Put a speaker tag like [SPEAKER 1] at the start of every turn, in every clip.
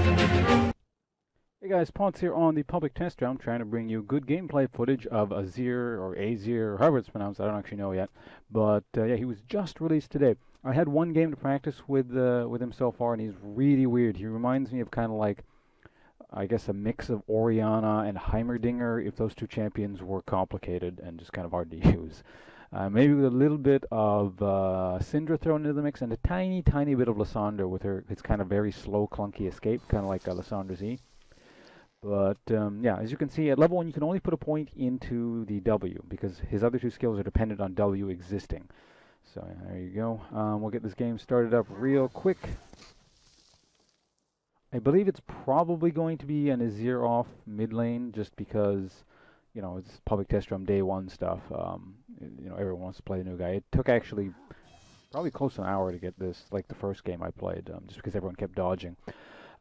[SPEAKER 1] Hey guys, Ponce here on the public test round, trying to bring you good gameplay footage of Azir, or Azir, or however it's pronounced, I don't actually know yet. But yeah, he was just released today. I had one game to practice with him so far, and he's really weird. He reminds me of kind of like, I guess, a mix of Orianna and Heimerdinger if those two champions were complicated and just kind of hard to use. Maybe with a little bit of Syndra thrown into the mix, and a tiny, tiny bit of Lissandra with his kind of very slow, clunky escape, kind of like Lissandra's E. But yeah, as you can see, at level 1 you can only put a point into the W, because his other two skills are dependent on W existing. So yeah, there you go. We'll get this game started up real quick. I believe it's probably going to be an Azir off mid lane, just because, you know, it's public test room day 1 stuff. You know, everyone wants to play the new guy. It took actually probably close to an hour to get this, like the first game I played, just because everyone kept dodging.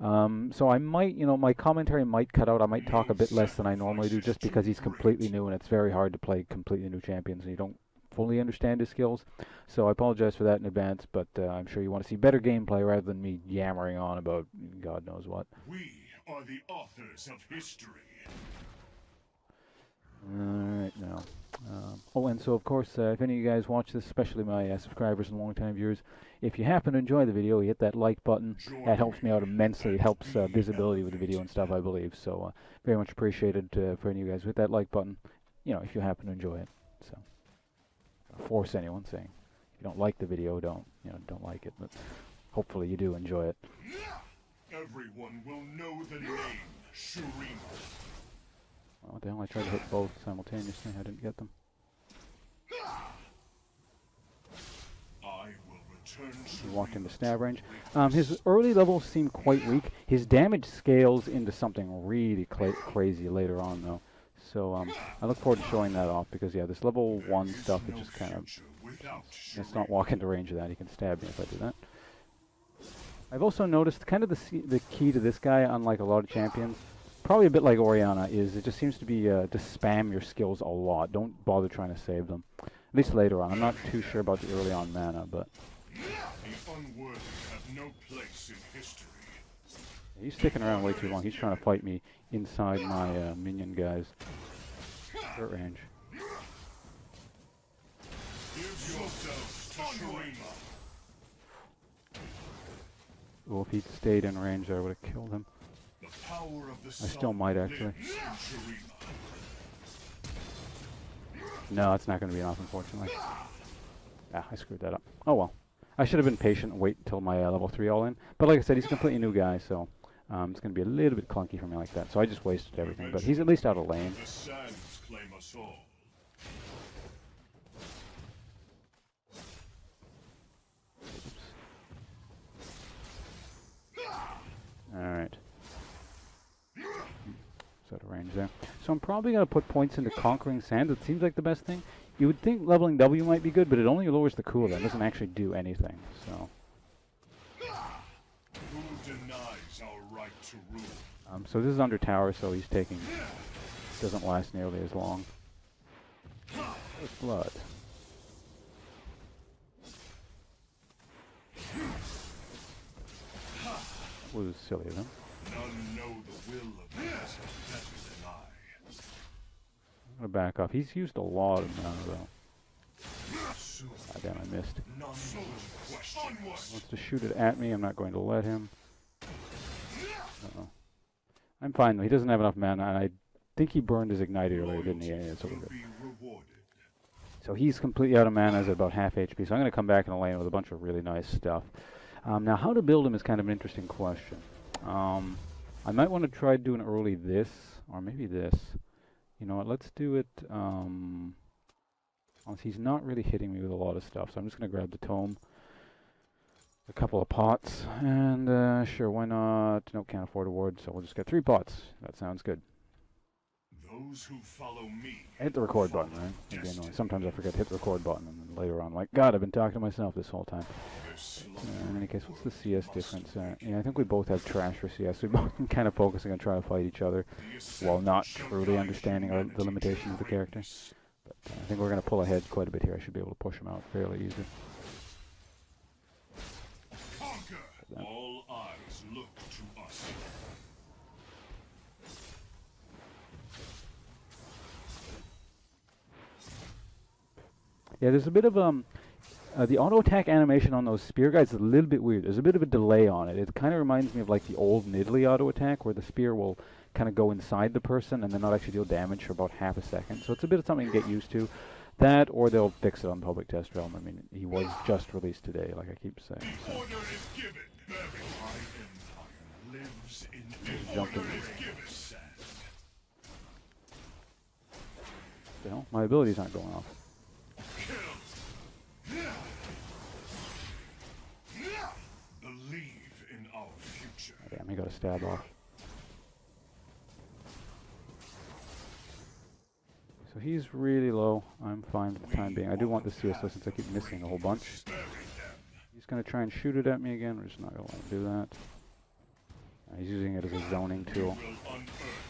[SPEAKER 1] So I might, you know, my commentary might cut out. I might talk a bit less than I normally do, just because he's completely new, and it's very hard to play completely new champions, and you don't fully understand his skills. So I apologize for that in advance, but I'm sure you want to see better gameplay rather than me yammering on about God knows what.
[SPEAKER 2] We are the authors of history.
[SPEAKER 1] Alright, now. Oh, and so of course, if any of you guys watch this, especially my subscribers and long-time viewers, if you happen to enjoy the video, hit that like button. That helps me out immensely. It helps visibility with the video and stuff, I believe. So very much appreciated for any of you guys. Hit that like button, you know, if you happen to enjoy it. So, don't force anyone saying if you don't like the video, don't like it. But hopefully you do enjoy it.
[SPEAKER 2] Everyone will know the name Shurima.
[SPEAKER 1] Well, what the hell? I tried to hit both simultaneously. I didn't get them. He walked into stab range. His early levels seem quite weak. His damage scales into something really crazy later on, though. So I look forward to showing that off, because yeah, this level 1 stuff, it just kind of... Let's not walk into range of that. He can stab me if I do that. I've also noticed kind of the key to this guy, unlike a lot of champions, probably a bit like Orianna, is it just seems to be to spam your skills a lot. Don't bother trying to save them. At least later on. I'm not too sure about the early on mana, but...
[SPEAKER 2] The unworthy have no place in history.
[SPEAKER 1] He's sticking around way too long. He's trying to fight me inside my minion guys. Short range.
[SPEAKER 2] Give yourself to Shurima.
[SPEAKER 1] Oh, if he'd stayed in range there, I would have killed him.
[SPEAKER 2] The power of the
[SPEAKER 1] I still might, actually.
[SPEAKER 2] Shurima.
[SPEAKER 1] No, it's not going to be enough, unfortunately. Ah, I screwed that up. Oh well. I should have been patient and wait until my level 3 all in. But like I said, he's a completely new guy, so it's going to be a little bit clunky for me like that. So I just wasted everything. But he's at least out of lane.
[SPEAKER 2] The sands claim us all.
[SPEAKER 1] Alright. Out of range there. So I'm probably going to put points into Conquering Sands. It seems like the best thing. You would think leveling W might be good, but it only lowers the cooldown. It doesn't actually do anything. So.
[SPEAKER 2] Who denies our right to rule?
[SPEAKER 1] So this is under tower, so he's taking... Doesn't last nearly as long. With blood. That was silly of him.
[SPEAKER 2] None know the will of the better than I.
[SPEAKER 1] I'm gonna back off. He's used a lot of mana though. Ah, damn, I missed. He wants to shoot it at me. I'm not going to let him. Uh-oh. I'm fine though. He doesn't have enough mana, and I think he burned his ignite earlier, didn't he? Yeah, it's over good. So he's completely out of mana. He's at about half HP. So I'm going to come back in the lane with a bunch of really nice stuff. Now, how to build him is kind of an interesting question. I might want to try doing early this, or maybe this. You know what, let's do it, he's not really hitting me with a lot of stuff, so I'm just going to grab the tome, a couple of pots, and sure, why not? Nope, can't afford a ward, so we'll just get 3 pots. That sounds good.
[SPEAKER 2] Those who follow me.
[SPEAKER 1] Hit the record button, right? It'd be annoying. Sometimes I forget to hit the record button, and then later on, I'm like, God, I've been talking to myself this whole time. In any case, what's the CS difference? Yeah, I think we both have trash for CS. We've both been kind of focusing on trying to fight each other, while not truly understanding the limitations of the character. But I think we're going to pull ahead quite a bit here. I should be able to push him out fairly easy.
[SPEAKER 2] All eyes must look to us.
[SPEAKER 1] Yeah, there's a bit of the auto attack animation on those spear guys is a little bit weird. There's a bit of a delay on it. It kind of reminds me of like the old Nidalee auto attack, where the spear will kind of go inside the person and then not actually deal damage for about half a second. So it's a bit of something to get used to. That, or they'll fix it on Public Test Realm. I mean, he was just released today, like I keep saying.
[SPEAKER 2] The order is given. Very high empire lives in
[SPEAKER 1] Jumping.
[SPEAKER 2] order is given.
[SPEAKER 1] You know, my ability's not going off.
[SPEAKER 2] Believe in our future.
[SPEAKER 1] Oh, damn, he got a stab off. So he's really low. I'm fine for the time being. I do want the CSO since I keep missing a whole bunch. He's going to try and shoot it at me again. We're just not going to let him do that. He's using it as a zoning tool.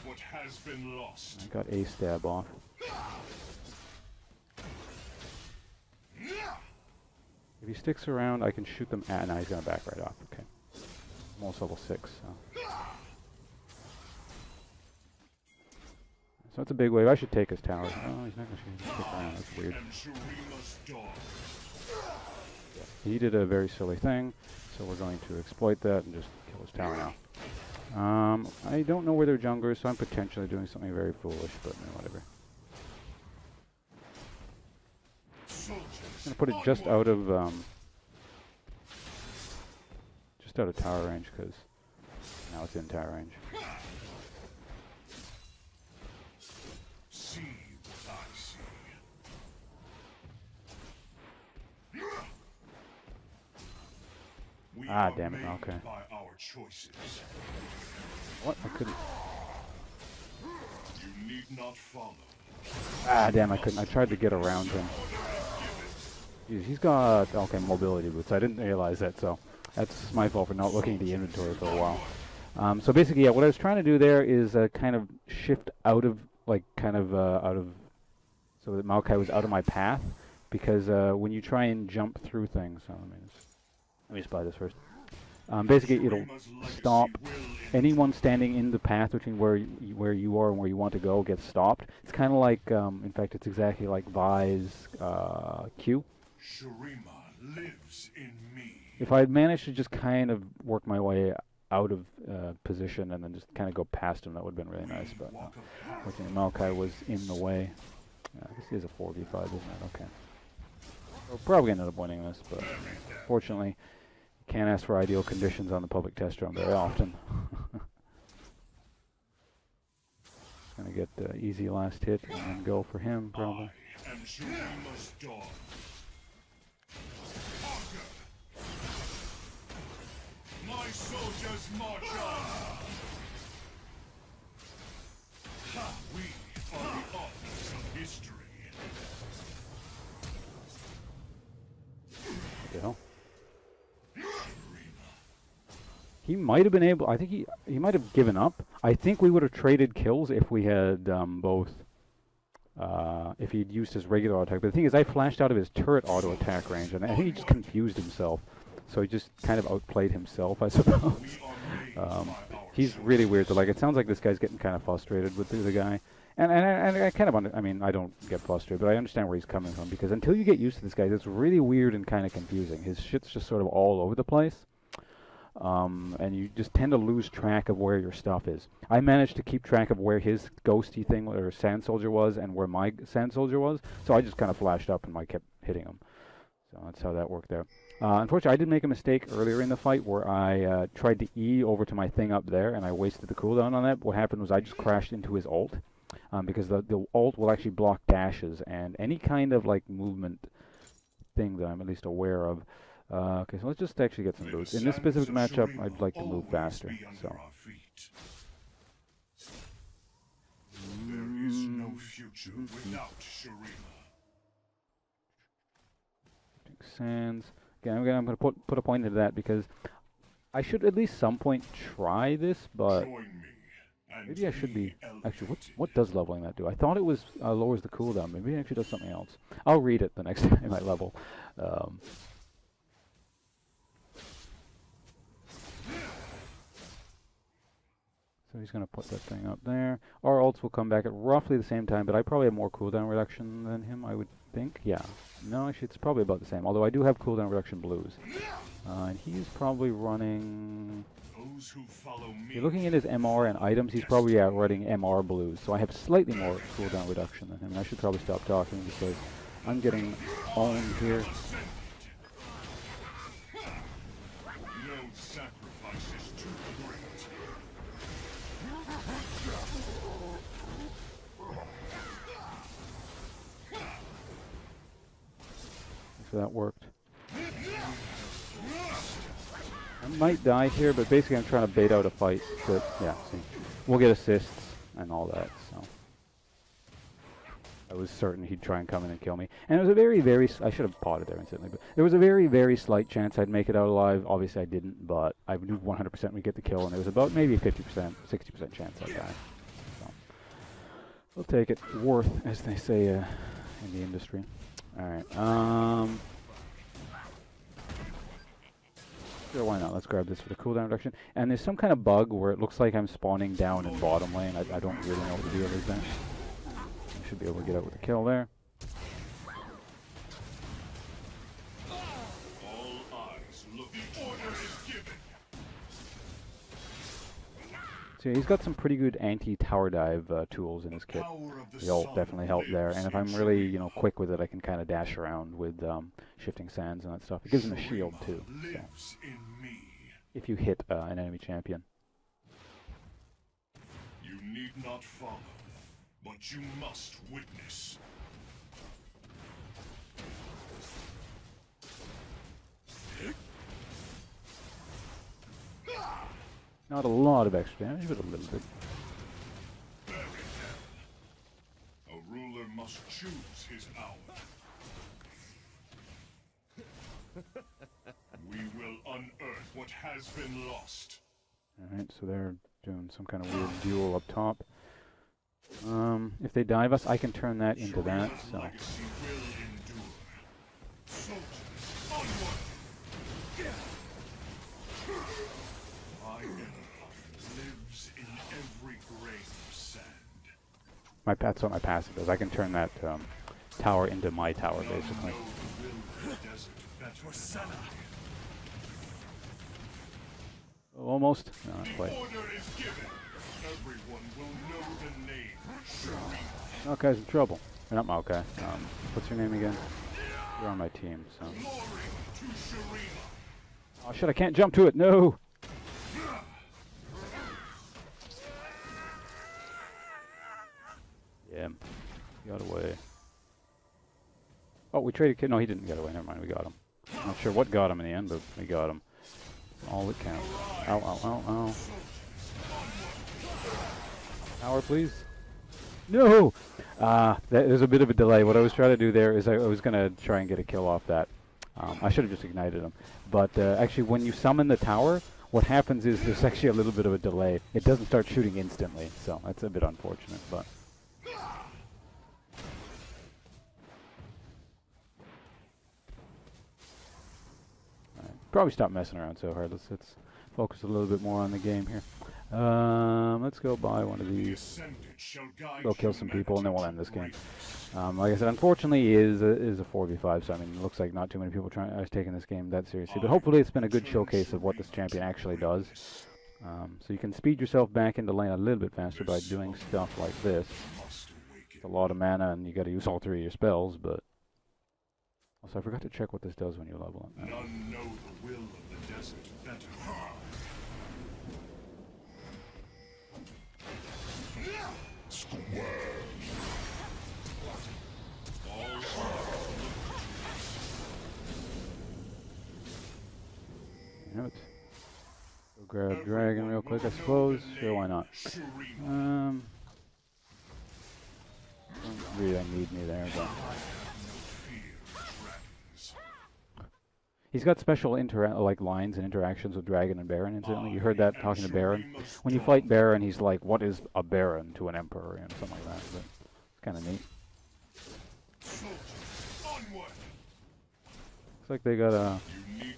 [SPEAKER 2] What has been lost.
[SPEAKER 1] I got a stab off. If he sticks around, I can shoot them at... Now he's going to back right off. Okay. I'm almost level 6, so... So it's a big wave. I should take his tower. Oh, he's not going to stick around. That's weird. Yeah, he did a very silly thing, so we're going to exploit that and just kill his tower now. I don't know where they're junglers, so I'm potentially doing something very foolish, but whatever. I'm going to put it just out of tower range, because now it's in tower range.
[SPEAKER 2] See what I see. We
[SPEAKER 1] Ah, damn it, okay.
[SPEAKER 2] by our choices.
[SPEAKER 1] What? I couldn't...
[SPEAKER 2] You need not follow.
[SPEAKER 1] Ah, damn, I couldn't. I tried to get around him. He's got, okay, mobility boots. I didn't realize that, so that's my fault for not looking at the inventory for a while. So basically, yeah, what I was trying to do there is kind of shift out of, like, so that Maokai was out of my path, because when you try and jump through things, so let me just buy this first. Basically, it'll stop anyone standing in the path between where you are and where you want to go gets stopped. It's kind of like, in fact, it's exactly like Vi's Q.
[SPEAKER 2] Shurima lives in me.
[SPEAKER 1] If I had managed to just kind of work my way out of position and then just kind of go past him, that would have been really nice. But fortunately, Maokai was in the way. This is a 4v5, isn't it? Okay. We're probably going to end up winning this, but fortunately, can't ask for ideal conditions on the public test round very often. Gonna get the easy last hit and go for him, probably.
[SPEAKER 2] I am Shurima's dog. My soldiers march on. We are the authors of history.
[SPEAKER 1] What the hell? He might have been able... I think he might have given up. I think we would have traded kills if we had both... if he'd used his regular auto attack. But the thing is, I flashed out of his turret auto attack range, and I think he just confused himself. So he just kind of outplayed himself, I suppose. He's really weird. So, like, it sounds like this guy's getting kind of frustrated with the guy. And I kind of... I mean, I don't get frustrated, but I understand where he's coming from. Because until you get used to this guy, it's really weird and kind of confusing. His shit's just sort of all over the place. And you just tend to lose track of where your stuff is. I managed to keep track of where his ghosty thing or sand soldier was and where my sand soldier was, so I just kind of flashed up and I kept hitting him. So that's how that worked there. Unfortunately, I did make a mistake earlier in the fight where I tried to E over to my thing up there and I wasted the cooldown on that. What happened was I just crashed into his ult, because the ult will actually block dashes and any kind of like movement thing that I'm at least aware of. Okay, so let's just actually get some boots. In this specific matchup, I'd like to move faster. So.
[SPEAKER 2] There is no future without Shurima.
[SPEAKER 1] Sands. Again, I'm going to put a point into that because I should at least some point try this, but maybe I should be. Actually, what does leveling that do? I thought it was lowers the cooldown. Maybe it actually does something else. I'll read it the next time I level. he's going to put that thing up there. Our ults will come back at roughly the same time, but I probably have more cooldown reduction than him, I would think. Yeah. No, actually, it's probably about the same, although I do have cooldown reduction blues. And he's probably running...
[SPEAKER 2] Those who follow me.
[SPEAKER 1] If you're looking at his MR and items, he's probably running MR blues, so I have slightly more cooldown reduction than him, and I should probably stop talking because I'm getting owned here.
[SPEAKER 2] No sacrifice is too great.
[SPEAKER 1] So that worked. I might die here, but basically I'm trying to bait out a fight. But yeah, see, we'll get assists and all that. So I was certain he'd try and come in and kill me. And it was a very, I should have potted there instantly, but there was a very slight chance I'd make it out alive. Obviously I didn't, but I knew 100% we'd get the kill, and there was about maybe a 50%, 60% chance I'd die. So we'll take it. Worth, as they say in the industry. All right. Sure, why not? Let's grab this for the cooldown reduction. And there's some kind of bug where it looks like I'm spawning down in bottom lane. I don't really know what the deal is there. I should be able to get out with a kill there.
[SPEAKER 2] All eyes look. Order is given.
[SPEAKER 1] So he's got some pretty good anti-tower dive tools in his kit. The ult definitely helped there. And if I'm really, you know, quick with it, I can kind of dash around with shifting sands and that stuff. It gives him a shield too. So. If you hit an enemy champion.
[SPEAKER 2] You need not follow, but you must witness.
[SPEAKER 1] Not a lot of extra damage, but a little bit.
[SPEAKER 2] A ruler must choose his hour. We will unearth what has been lost.
[SPEAKER 1] Alright, so they're doing some kind of weird duel up top. If they dive us, I can turn that into that, so...
[SPEAKER 2] Legacy will endure. Soldiers, onward! My empire lives in every grain of sand.
[SPEAKER 1] That's what my passive does. I can turn that tower into my tower, basically. Almost. No, not quite. Maokai's in trouble. Or not Maokai. What's your name again? You're on my team, so... Oh shit, I can't jump to it! No! Yeah. He got away. Oh, we traded kid. No, he didn't get away. Never mind, we got him. I'm not sure what got him in the end, but we got him. All that counts. Ow, ow, ow, ow. Power, please. No! There's a bit of a delay. What I was trying to do there is I was going to try and get a kill off that. I should have just ignited him. But actually, when you summon the tower, what happens is there's actually a little bit of a delay. It doesn't start shooting instantly, so that's a bit unfortunate, but... Probably stop messing around so hard. Let's focus a little bit more on the game here. Let's go buy one of these. Go kill some people, and then we'll end this game. Like I said, unfortunately, is a 4v5. So I mean, it looks like not too many people are taking this game that seriously. But hopefully, it's been a good showcase of what this champion actually does. So you can speed yourself back into lane a little bit faster by doing stuff like this. It's a lot of mana, and you got to use all three of your spells, but. Also, I forgot to check what this does when you level it.
[SPEAKER 2] None know the will of the desert better.
[SPEAKER 1] Go grab dragon real quick, I suppose. Sure, why not? Don't really need me there, but... He's got special lines and interactions with Dragon and Baron, incidentally. You heard that talking to Baron. When you fight Baron, he's like, what is a Baron to an Emperor? And something like that. But it's kind of neat. Looks like they got a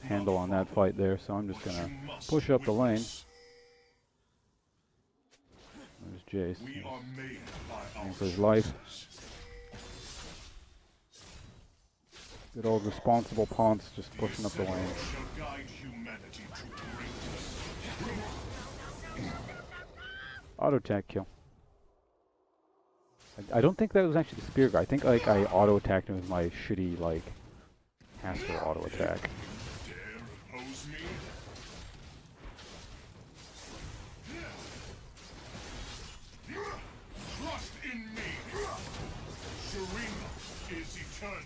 [SPEAKER 1] handle on that fight there, so I'm just going to push up the lane. Jace.
[SPEAKER 2] We are made by our
[SPEAKER 1] For his life.
[SPEAKER 2] choices.
[SPEAKER 1] Good old responsible Ponce just pushing up the lane.
[SPEAKER 2] Shall guide humanity to greatness.
[SPEAKER 1] Auto attack kill. I don't think that was actually the spear guy. I think like I auto attacked him with my shitty like caster auto attack.
[SPEAKER 2] Dare oppose me? Trust in me. Shurima is eternal.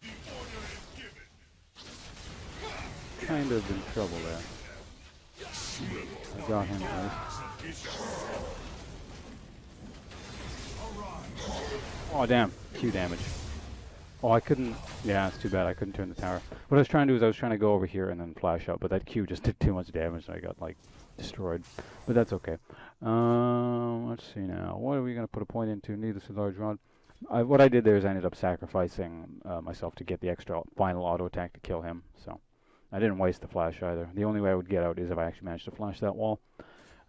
[SPEAKER 2] The order is given.
[SPEAKER 1] Kind of in trouble there. I got him at least. Oh damn, Q damage. Oh, I couldn't, yeah, it's too bad, I couldn't turn the tower. What I was trying to do is I was trying to go over here and then flash out, but that Q just did too much damage and I got, like, destroyed. But that's okay. Let's see now. What are we going to put a point into? Needless a large rod. What I did there is I ended up sacrificing myself to get the extra final auto attack to kill him, so I didn't waste the flash either. The only way I would get out is if I actually managed to flash that wall.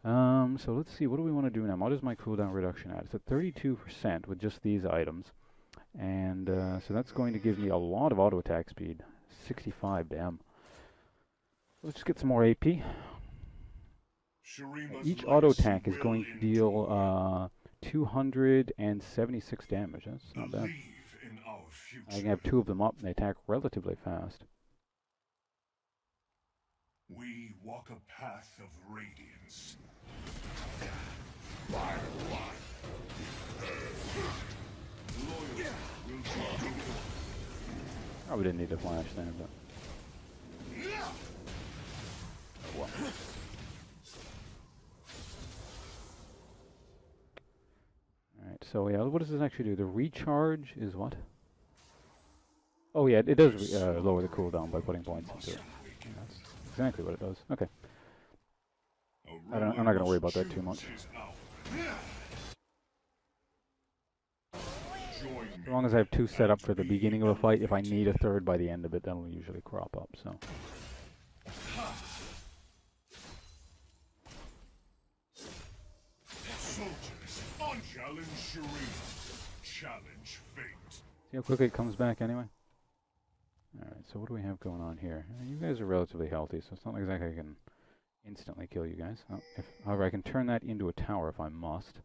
[SPEAKER 1] So let's see, what do we want to do now? What is my cooldown reduction at? It's at 32% with just these items. And so that's going to give me a lot of auto attack speed. 65, damn. Let's just get some more AP. Each auto attack is going to deal 276 damage. That's not bad. I can have 2 of them up and they attack relatively fast.
[SPEAKER 2] We walk a path of radiance.
[SPEAKER 1] Probably didn't need to flash there, but... Oh, well. Alright, so yeah, what does this actually do? The recharge is what? Oh yeah, it does lower the cooldown by putting points into it. That's exactly what it does. Okay. I'm not going to worry about that too much. As long as I have 2 set up for the beginning of a fight, if I need a 3rd by the end of it, that'll usually crop up, so...
[SPEAKER 2] Soldiers, challenge Shurima. Challenge fate.
[SPEAKER 1] See how quickly it comes back anyway? Alright, so what do we have going on here? You guys are relatively healthy, so it's not exactly I can instantly kill you guys. Oh, however, I can turn that into a tower if I must.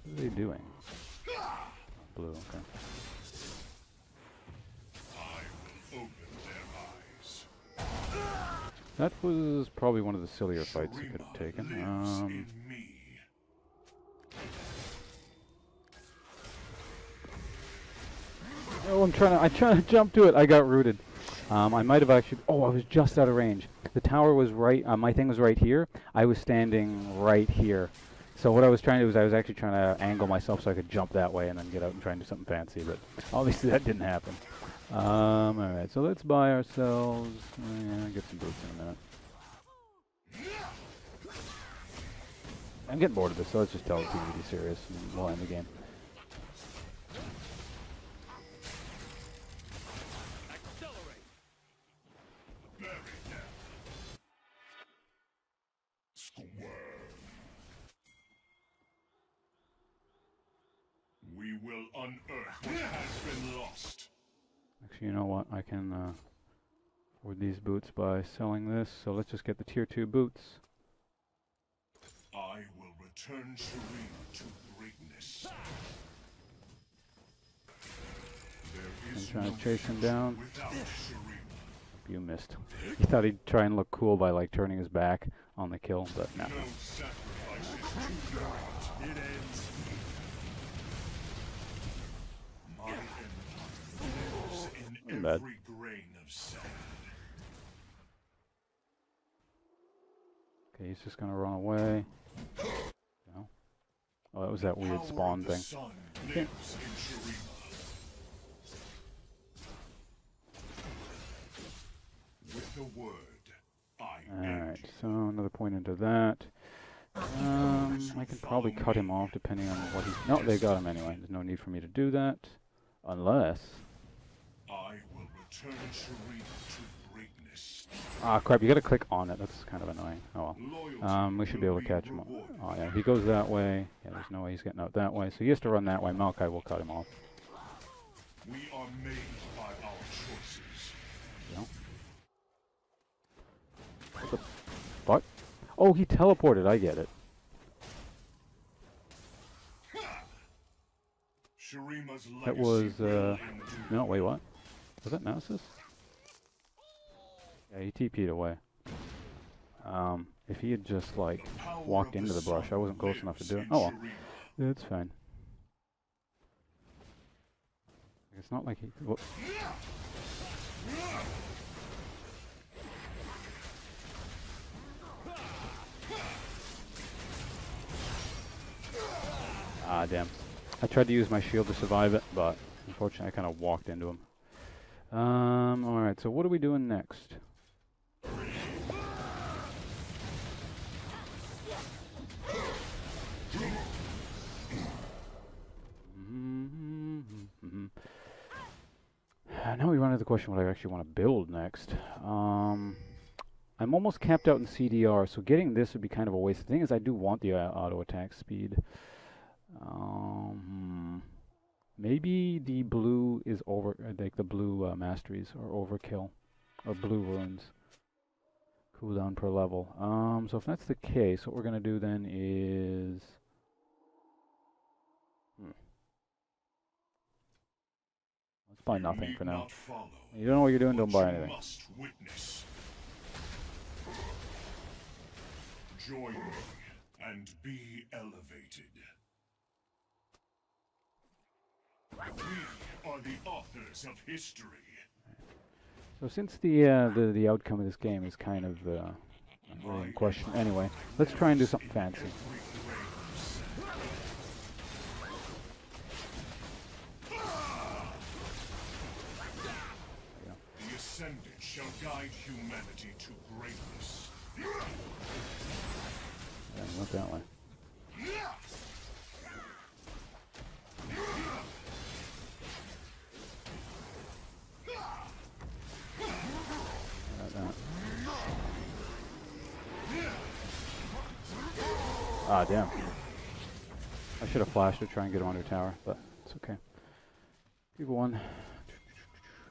[SPEAKER 1] What are they doing? Blue, okay.
[SPEAKER 2] I will open their eyes.
[SPEAKER 1] That was probably one of the sillier fights you could have taken.
[SPEAKER 2] In me.
[SPEAKER 1] Oh, I tried to jump to it. I got rooted. I might have actually... Oh, I was just out of range. The tower was right... my thing was right here. I was standing right here. So what I was trying to do was I was actually trying to angle myself so I could jump that way and then get out and try and do something fancy. But obviously that didn't happen. Alright, so let's buy ourselves... get some boots in a minute. I'm getting bored of this, so let's just tell the team to be serious and we'll end the game.
[SPEAKER 2] We will unearth what has been lost.
[SPEAKER 1] Actually, you know what? I can afford these boots by selling this, so let's just get the tier 2 boots.
[SPEAKER 2] I will return Shurima to greatness. There is
[SPEAKER 1] trying
[SPEAKER 2] no
[SPEAKER 1] to chase him down.
[SPEAKER 2] without Shurima.
[SPEAKER 1] You missed. He thought he'd try and look cool by like turning his back on the kill, but no.
[SPEAKER 2] No sacrifice is too great. It ends. My empire lives in
[SPEAKER 1] Bad.
[SPEAKER 2] every grain of sand.
[SPEAKER 1] Okay, he's just gonna run away. No. Oh, that was that weird spawn thing.
[SPEAKER 2] Sun
[SPEAKER 1] Okay.
[SPEAKER 2] lives in Shurima. With the word, I
[SPEAKER 1] Alright, so another point into that. I can probably cut him off depending on what he's... No, they got him anyway. There's no need for me to do that. Unless...
[SPEAKER 2] I will turn Shurima to greatness.
[SPEAKER 1] Ah, crap, you gotta click on it. That's kind of annoying. Oh well. We should be able to catch him. Oh yeah, if he goes that way, yeah, there's no way he's getting out that way. So he has to run that way. Maokai will cut him off.
[SPEAKER 2] We are made by our choices.
[SPEAKER 1] You know? What the fuck? Oh, he teleported. I get it.
[SPEAKER 2] Shurima's
[SPEAKER 1] That was, no, wait, what? Was that Nemesis? Yeah, he TP'd away. If he had just, like, walked into the brush, I wasn't close enough to do it. Oh well. Yeah, it's fine. It's not like he... Whoop. Ah, damn. I tried to use my shield to survive it, but unfortunately I kind of walked into him. Alright, so what are we doing next? Now we run into the question what I actually want to build next. I'm almost capped out in CDR, so getting this would be kind of a waste. The thing is, I do want the auto attack speed. Maybe the blue is over, like the blue masteries are overkill, or blue runes. Cooldown per level. So if that's the case, what we're gonna do then is. Let's buy nothing for now. You don't know what you're doing, don't buy anything.
[SPEAKER 2] Join me and be elevated. We are the authors of history.
[SPEAKER 1] So since the outcome of this game is kind of not really in question anyway, let's try and do something fancy.
[SPEAKER 2] The Ascendant shall guide humanity to greatness.
[SPEAKER 1] Yeah, not that way. Ah, damn. I should have flashed to try and get him under tower, but it's okay. People won.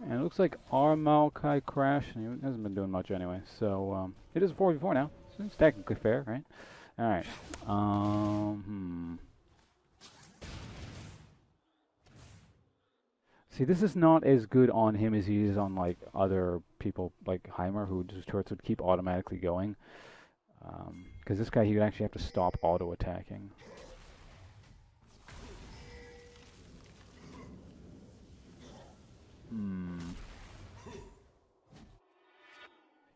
[SPEAKER 1] And it looks like our Maokai crashed, and he hasn't been doing much anyway. So, it is a 4v4 now. So it's technically fair, right? Alright. See, this is not as good on him as he is on, like, other people, like Heimer, whose turrets would keep automatically going. Because this guy, he would actually have to stop auto-attacking.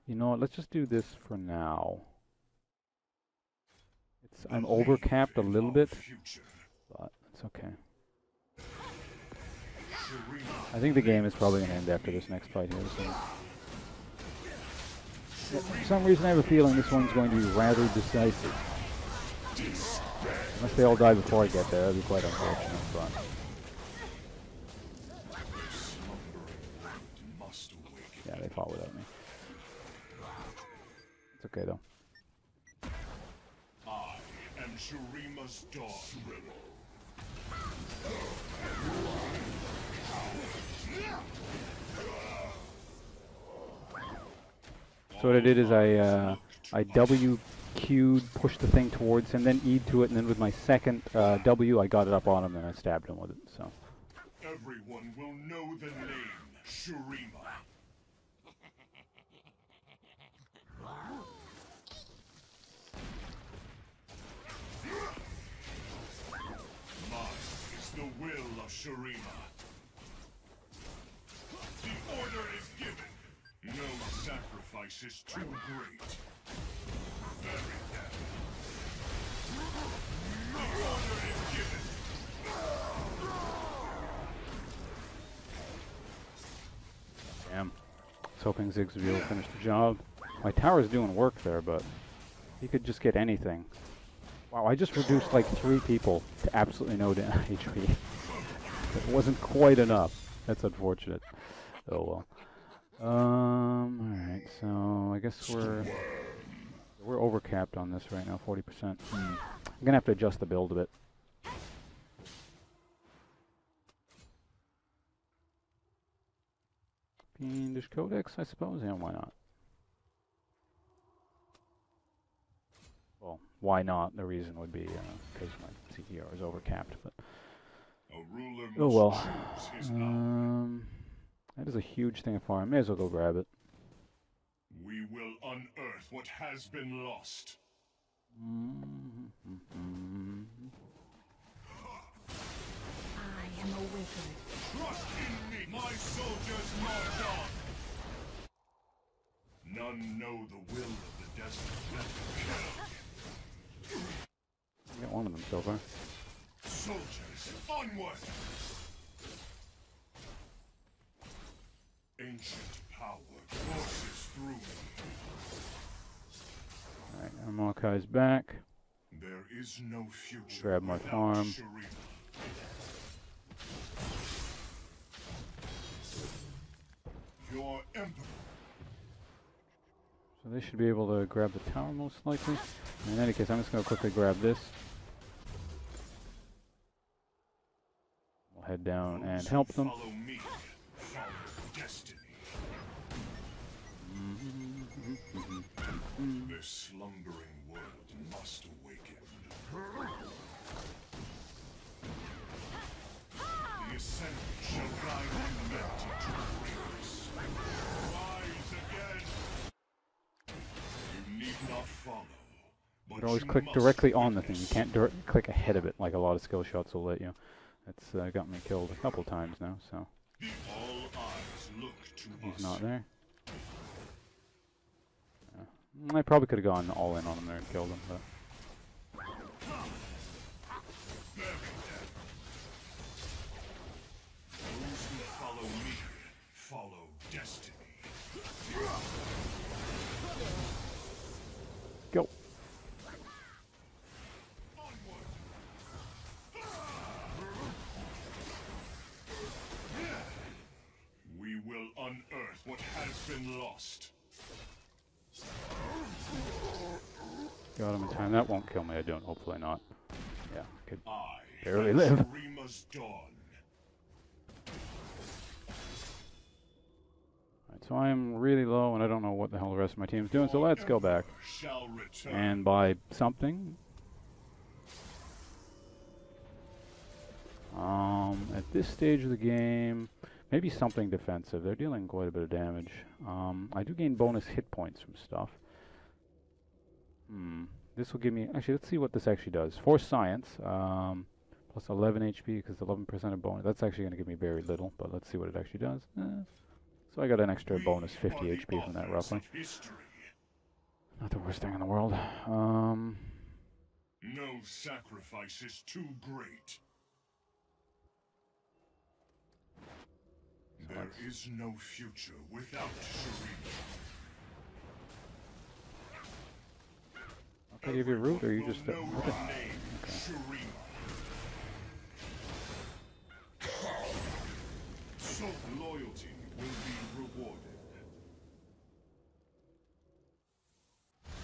[SPEAKER 1] You know what, let's just do this for now. I'm overcapped a little bit, but it's okay. I think the game is probably going to end after this next fight here. So. For some reason I have a feeling this one's going to be rather decisive. Unless they all die before I get there, that'd be quite unfortunate, but... Yeah, they fought without me. It's okay though.
[SPEAKER 2] I am Shurima's daughter.
[SPEAKER 1] So what I did is I W Q'd, pushed the thing towards him, then E'd to it, and then with my second W, I got it up on him, and I stabbed him with it. So.
[SPEAKER 2] Everyone will know the name Shurima. Mine is the will of Shurima. The order is given. No sacrifice is too great. Bury them. The order is given.
[SPEAKER 1] Damn. I was hoping Ziggs would be able to finish the job. My tower's doing work there, but he could just get anything. Wow, I just reduced like 3 people to absolutely no HP. It wasn't quite enough. That's unfortunate. Oh well. Alright, so I guess we're overcapped on this right now, 40%. I'm gonna have to adjust the build a bit. Fiendish Codex, I suppose? Yeah, why not? Well, why not? The reason would be because my CTR is overcapped, but oh well. That is a huge thing of farm. I may as well go grab it.
[SPEAKER 2] We will unearth what has been lost.
[SPEAKER 3] I am awakened.
[SPEAKER 2] Trust in me, my soldiers march on. None know the will of the desert better.
[SPEAKER 1] I got one of them so far.
[SPEAKER 2] Soldiers, onward! Ancient power courses through me.
[SPEAKER 1] Alright, Amalekai's back.
[SPEAKER 2] There is no future.
[SPEAKER 1] Grab my
[SPEAKER 2] without
[SPEAKER 1] farm.
[SPEAKER 2] Shurima. Your emperor.
[SPEAKER 1] So they should be able to grab the tower most likely. In any case, I'm just going to quickly grab this. We'll head down and help them.
[SPEAKER 2] Follow me. Follow destiny. This slumbering world must awaken. The ascendant shall guide humanity to greatness. Rise again. You need not follow.
[SPEAKER 1] You can always click directly on the thing. You can't click ahead of it like a lot of skill shots will let you. It's got me killed a couple times now, so.
[SPEAKER 2] All eyes look to
[SPEAKER 1] He's
[SPEAKER 2] us.
[SPEAKER 1] not there. I probably could have gone all in on him there and killed him, but.
[SPEAKER 2] Those who follow me follow destiny.
[SPEAKER 1] Go!
[SPEAKER 2] We will unearth what has been lost.
[SPEAKER 1] Got him in time. That won't kill me, I don't. Hopefully not. Yeah, could
[SPEAKER 2] I
[SPEAKER 1] barely
[SPEAKER 2] am
[SPEAKER 1] live.
[SPEAKER 2] Shurima's dawn.
[SPEAKER 1] Alright, so I am really low and I don't know what the hell the rest of my team's doing, so let's go back.
[SPEAKER 2] Shall return.
[SPEAKER 1] And buy something. At this stage of the game, maybe something defensive. They're dealing quite a bit of damage. I do gain bonus hit points from stuff. This will give me... Actually, let's see what this actually does. For science, plus 11 HP because 11% of bonus. That's actually going to give me very little, but let's see what it actually does. So I got an extra bonus 50 HP from that, roughly. Not the worst thing in the world.
[SPEAKER 2] No sacrifice is too great. There is no future without Shurima.
[SPEAKER 1] I'll give you a root, or you just...
[SPEAKER 2] Know
[SPEAKER 1] okay.
[SPEAKER 2] her name, Shurima. So loyalty will be rewarded.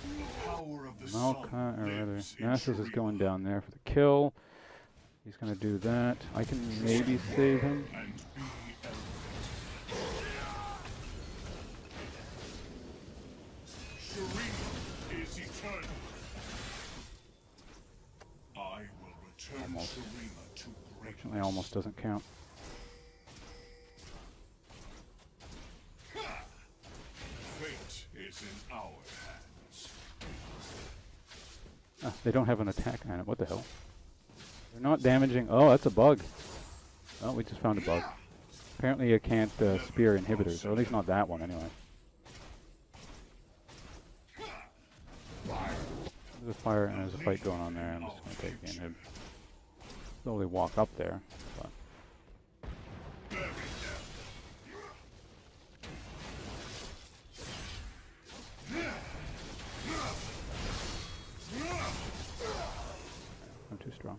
[SPEAKER 2] The power of the
[SPEAKER 1] Malka,
[SPEAKER 2] sun
[SPEAKER 1] or rather,
[SPEAKER 2] lives in
[SPEAKER 1] Nasus is
[SPEAKER 2] Shurima.
[SPEAKER 1] going down there for the kill. He's going to do that. I can maybe save him.
[SPEAKER 2] And be Shurima is eternal. I will return
[SPEAKER 1] Almost.
[SPEAKER 2] Shurima to greatness.
[SPEAKER 1] Fortunately, almost doesn't count.
[SPEAKER 2] Fate is in our hands.
[SPEAKER 1] They don't have an attack on it. What the hell? They're not damaging... Oh, that's a bug. Oh, we just found a bug. Apparently you can't spear inhibitors, or at least not that one anyway. There's a fire and there's a fight going on there. I'm just going to take the inhib. Slowly walk up there. But I'm too strong.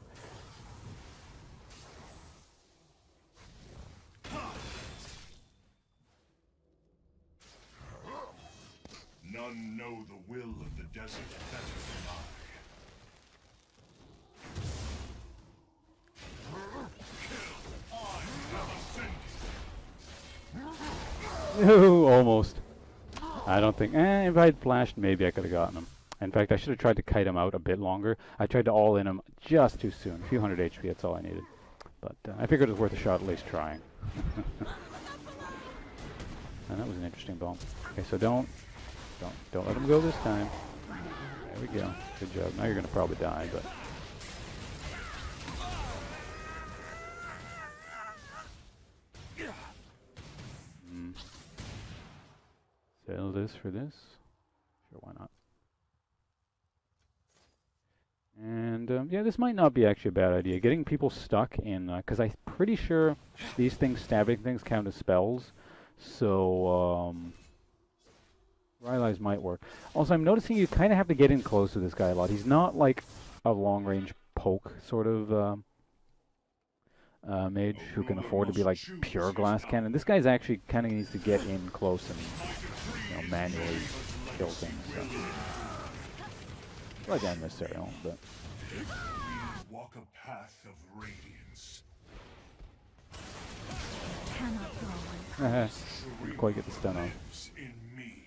[SPEAKER 2] None know the will of the desert better than I. Kill. I have ascended.
[SPEAKER 1] No, almost. I don't think... if I had flashed, maybe I could have gotten him. In fact, I should have tried to kite him out a bit longer. I tried to all-in him just too soon. A few hundred HP, that's all I needed. But I figured it was worth a shot, at least trying. And that was an interesting bomb. Okay, so don't let him go this time. There we go. Good job. Now you're going to probably die, but... Sell this for this. Sure, why not? And yeah, this might not be actually a bad idea. Getting people stuck in, because I'm pretty sure these things, stabbing things, count as spells. So, Rylai's might work. Also, I'm noticing you kind of have to get in close to this guy a lot. He's not like a long-range poke sort of mage who can afford to be like pure glass cannon. This guy's actually kind of needs to get in close and, you know, manually kill things. So. Like unnecessary, but...
[SPEAKER 2] We walk a path of radiance.
[SPEAKER 3] Cannot go.
[SPEAKER 1] Didn't quite get the stun on.
[SPEAKER 2] Lives in me.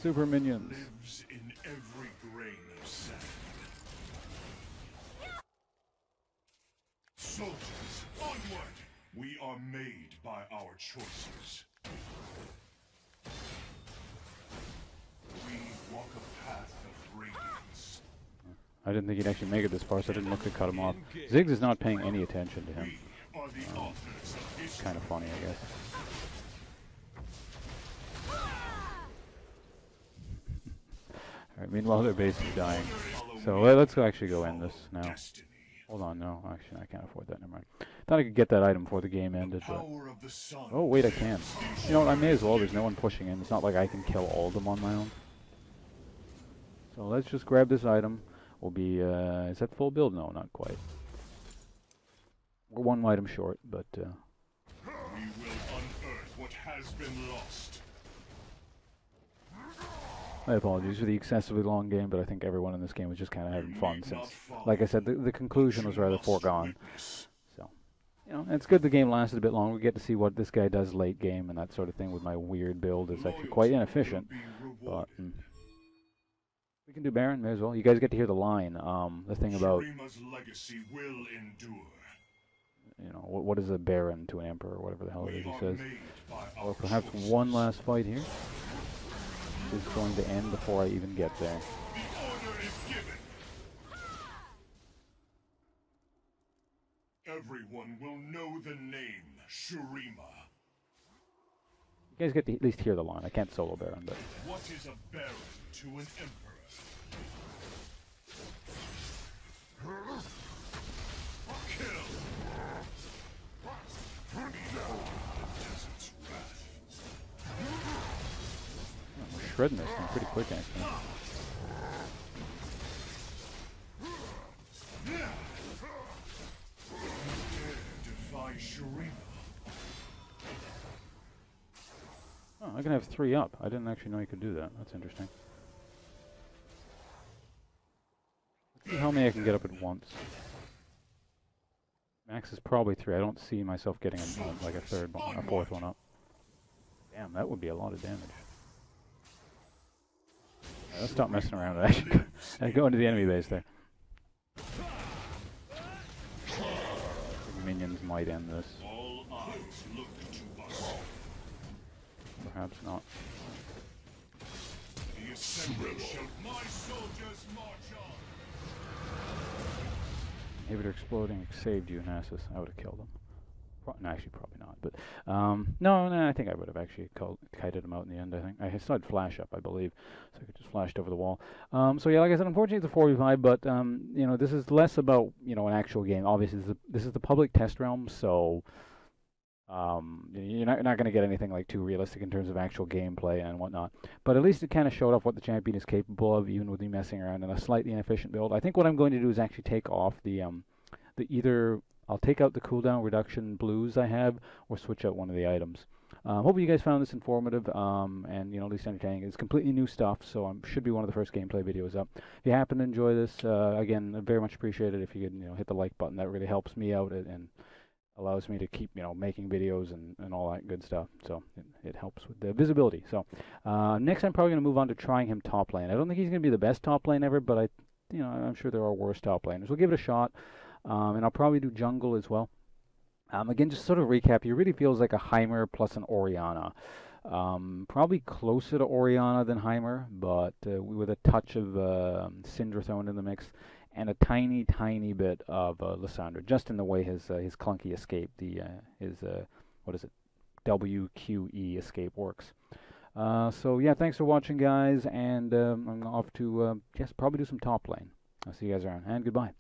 [SPEAKER 1] Super minions.
[SPEAKER 2] Lives in every grain of sand. Soldiers, onward! We are made by our choices. We walk a path of radiance.
[SPEAKER 1] I didn't think he'd actually make it this far, so I didn't look to cut him off. Ziggs is not paying any attention to him.
[SPEAKER 2] We are the authors of history.
[SPEAKER 1] Kind of funny, I guess. Alright, meanwhile their base is dying. So let's actually go end this now.
[SPEAKER 2] Destiny.
[SPEAKER 1] Hold on, no, actually I can't afford that, never mind. Thought I could get that item before the game ended, but...
[SPEAKER 2] Power of the sun.
[SPEAKER 1] Oh, wait, I can. You know what, I may as well, there's no one pushing in. It's not like I can kill all of them on my own. So let's just grab this item. We'll be, is that full build? No, not quite. We're one item short, but,
[SPEAKER 2] We will unearth what has been lost.
[SPEAKER 1] my apologies for the excessively long game, but I think everyone in this game was just kind of having fun since, like I said, the conclusion was rather foregone. So, you know, it's good the game lasted a bit longer. We get to see what this guy does late game and that sort of thing with my weird build. It's actually quite inefficient, but we can do Baron, may as well. You guys get to hear the line, the thing about,
[SPEAKER 2] Shurima's legacy will endure.
[SPEAKER 1] you know, what is a Baron to an Emperor, or whatever the hell it is
[SPEAKER 2] We
[SPEAKER 1] he
[SPEAKER 2] are
[SPEAKER 1] says.
[SPEAKER 2] made by
[SPEAKER 1] Or
[SPEAKER 2] our
[SPEAKER 1] perhaps
[SPEAKER 2] choices.
[SPEAKER 1] one last fight here is going to end before I even get there.
[SPEAKER 2] The order is given. Everyone will know the name Shurima.
[SPEAKER 1] You guys get to at least hear the line. I can't solo Baron, but...
[SPEAKER 2] What is a baron to an emperor? Kill. Desert's wrath.
[SPEAKER 1] We're shredding this thing pretty quick, actually.
[SPEAKER 2] Defy Shurima.
[SPEAKER 1] Oh, I can have 3 up. I didn't actually know you could do that. That's interesting. Let's see how many I can get up at once. Max is probably 3. I don't see myself getting like a third one, a 4th one up. Damn, that would be a lot of damage. Yeah, let's stop messing around. I go into the enemy base there. Minions might end this.
[SPEAKER 2] All eyes look to us.
[SPEAKER 1] Perhaps not.
[SPEAKER 2] The assembly shall my soldiers march on.
[SPEAKER 1] Inhibitor exploding saved you, Nasus. I would have killed him. No, actually, probably not. But no, I think I would have actually kited him out in the end. I think I still had flash up, I believe, so I could just flashed over the wall. So yeah, like I said, unfortunately it's a 4v5, but you know, this is less about, you know, an actual game. Obviously, this is the public test realm, so you're not going to get anything like too realistic in terms of actual gameplay and whatnot. But at least it kind of showed off what the champion is capable of, even with me messing around in a slightly inefficient build. I think what I'm going to do is actually take off the either I'll take out the cooldown reduction blues I have, or switch out one of the items. Hopefully you guys found this informative and at least entertaining. It's completely new stuff, so should be one of the first gameplay videos up. If you happen to enjoy this, again, I very much appreciate it if you could hit the like button. That really helps me out and allows me to keep making videos and all that good stuff. So it helps with the visibility. So next I'm probably going to move on to trying him top lane. I don't think he's going to be the best top lane ever, but I'm sure there are worse top laners. We'll give it a shot, and I'll probably do jungle as well. Again, just sort of recap, he really feels like a Heimer plus an Orianna. Probably closer to Orianna than Heimer, but with a touch of Syndra thrown in the mix, and a tiny, tiny bit of Lissandra, just in the way his clunky escape, his WQE escape works. So yeah, thanks for watching, guys, and I'm off to probably do some top lane. I'll see you guys around, and goodbye.